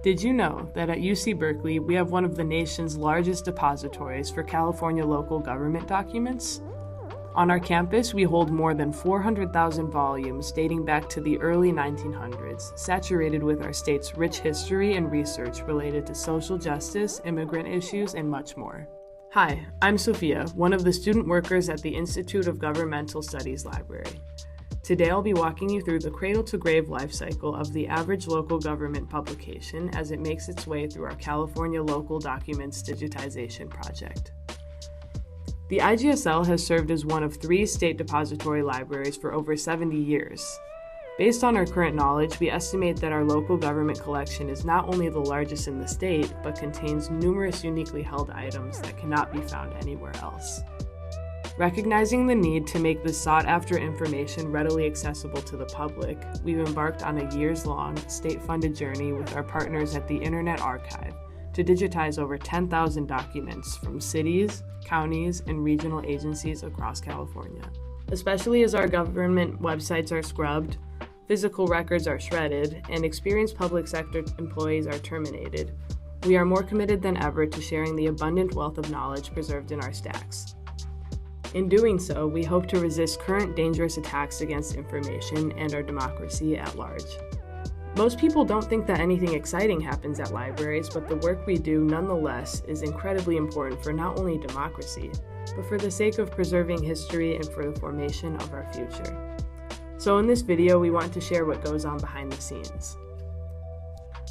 Did you know that at UC Berkeley, we have one of the nation's largest depositories for California local government documents? On our campus, we hold more than 400,000 volumes dating back to the early 1900s, saturated with our state's rich history and research related to social justice, immigrant issues, and much more. Hi, I'm Sophia, one of the student workers at the Institute of Governmental Studies Library. Today I'll be walking you through the cradle-to-grave life cycle of the average local government publication as it makes its way through our California Local Documents Digitization project. The IGSL has served as one of 3 state depository libraries for over 70 years. Based on our current knowledge, we estimate that our local government collection is not only the largest in the state, but contains numerous uniquely held items that cannot be found anywhere else. Recognizing the need to make this sought-after information readily accessible to the public, we've embarked on a years-long, state-funded journey with our partners at the Internet Archive to digitize over 10,000 documents from cities, counties, and regional agencies across California. Especially as our government websites are scrubbed, physical records are shredded, and experienced public sector employees are terminated, we are more committed than ever to sharing the abundant wealth of knowledge preserved in our stacks. In doing so, we hope to resist current dangerous attacks against information and our democracy at large. Most people don't think that anything exciting happens at libraries, but the work we do nonetheless is incredibly important for not only democracy, but for the sake of preserving history and for the formation of our future. So in this video, we want to share what goes on behind the scenes.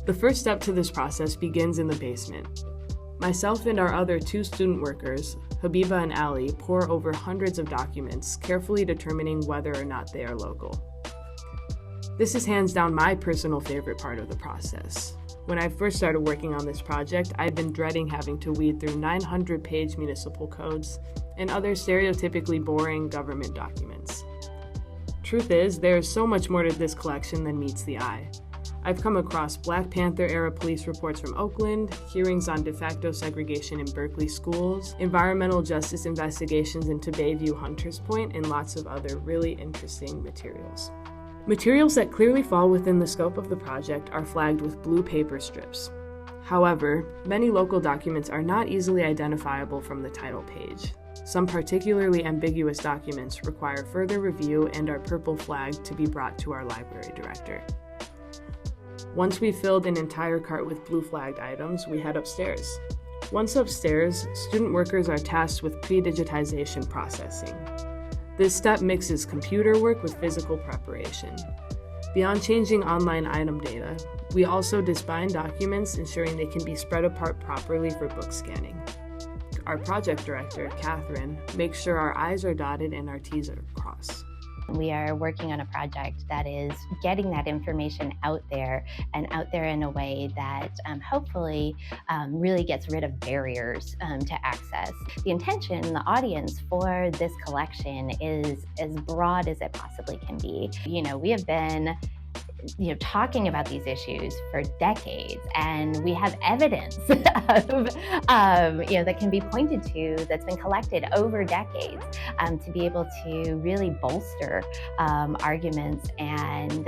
The first step to this process begins in the basement. Myself and our other 2 student workers, Habiba and Ali, pore over hundreds of documents, carefully determining whether or not they are local. This is hands down my personal favorite part of the process. When I first started working on this project, I'd been dreading having to weed through 900-page municipal codes and other stereotypically boring government documents. Truth is, there is so much more to this collection than meets the eye. I've come across Black Panther-era police reports from Oakland, hearings on de facto segregation in Berkeley schools, environmental justice investigations into Bayview Hunters Point, and lots of other really interesting materials. Materials that clearly fall within the scope of the project are flagged with blue paper strips. However, many local documents are not easily identifiable from the title page. Some particularly ambiguous documents require further review and are purple flagged to be brought to our library director. Once we've filled an entire cart with blue flagged items, we head upstairs. Once upstairs, student workers are tasked with pre-digitization processing. This step mixes computer work with physical preparation. Beyond changing online item data, we also disbind documents, ensuring they can be spread apart properly for book scanning. Our project director, Catherine, makes sure our I's are dotted and our T's are crossed. We are working on a project that is getting that information out there and out there in a way that hopefully really gets rid of barriers to access. The intention, the audience for this collection is as broad as it possibly can be. We have been talking about these issues for decades, and we have evidence of, that can be pointed to that's been collected over decades to be able to really bolster arguments and,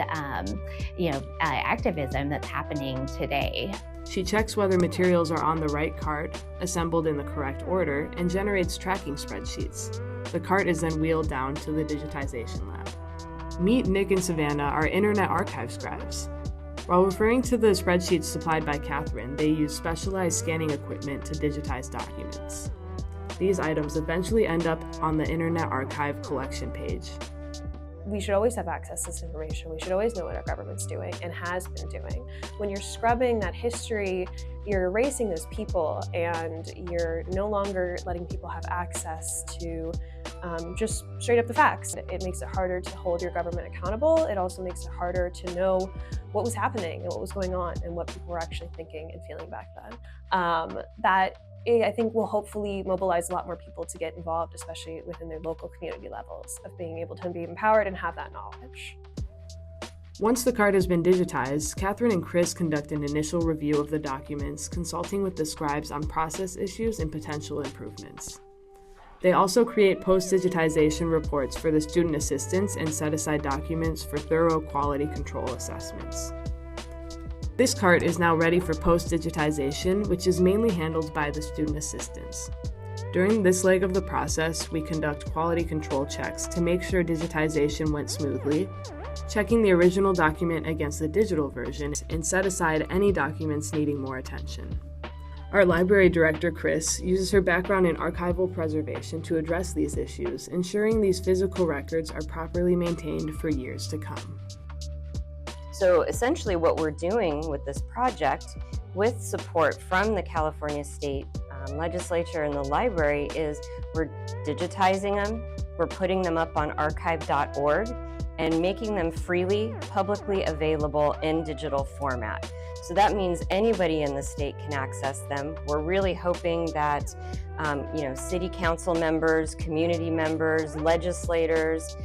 activism that's happening today. She checks whether materials are on the right cart, assembled in the correct order, and generates tracking spreadsheets. The cart is then wheeled down to the digitization lab. Meet Nick and Savannah, our Internet Archive scribes. While referring to the spreadsheets supplied by Catherine, they use specialized scanning equipment to digitize documents. These items eventually end up on the Internet Archive collection page. We should always have access to this information. We should always know what our government's doing and has been doing. When you're scrubbing that history, you're erasing those people, and you're no longer letting people have access to just straight up the facts. It makes it harder to hold your government accountable. It also makes it harder to know what was happening and what was going on and what people were actually thinking and feeling back then. That I think will hopefully mobilize a lot more people to get involved, especially within their local community levels, of being able to be empowered and have that knowledge. Once the card has been digitized, Catherine and Chris conduct an initial review of the documents, consulting with the scribes on process issues and potential improvements. They also create post-digitization reports for the student assistants and set aside documents for thorough quality control assessments. This cart is now ready for post-digitization, which is mainly handled by the student assistants. During this leg of the process, we conduct quality control checks to make sure digitization went smoothly, checking the original document against the digital version, and set aside any documents needing more attention. Our library director, Chris, uses her background in archival preservation to address these issues, ensuring these physical records are properly maintained for years to come. So essentially what we're doing with this project, with support from the California State Legislature and the library, is we're digitizing them, we're putting them up on archive.org, and making them freely, publicly available in digital format. So that means anybody in the state can access them. We're really hoping that city council members, community members, legislators,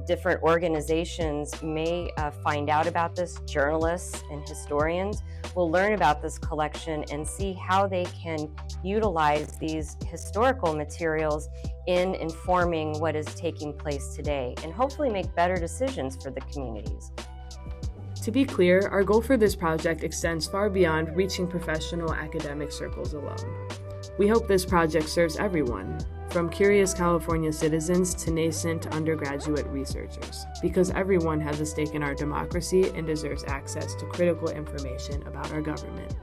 different organizations may find out about this. Journalists and historians will learn about this collection and see how they can utilize these historical materials in informing what is taking place today, and hopefully make better decisions for the communities. To be clear, our goal for this project extends far beyond reaching professional academic circles alone. We hope this project serves everyone, from curious California citizens to nascent undergraduate researchers, because everyone has a stake in our democracy and deserves access to critical information about our government.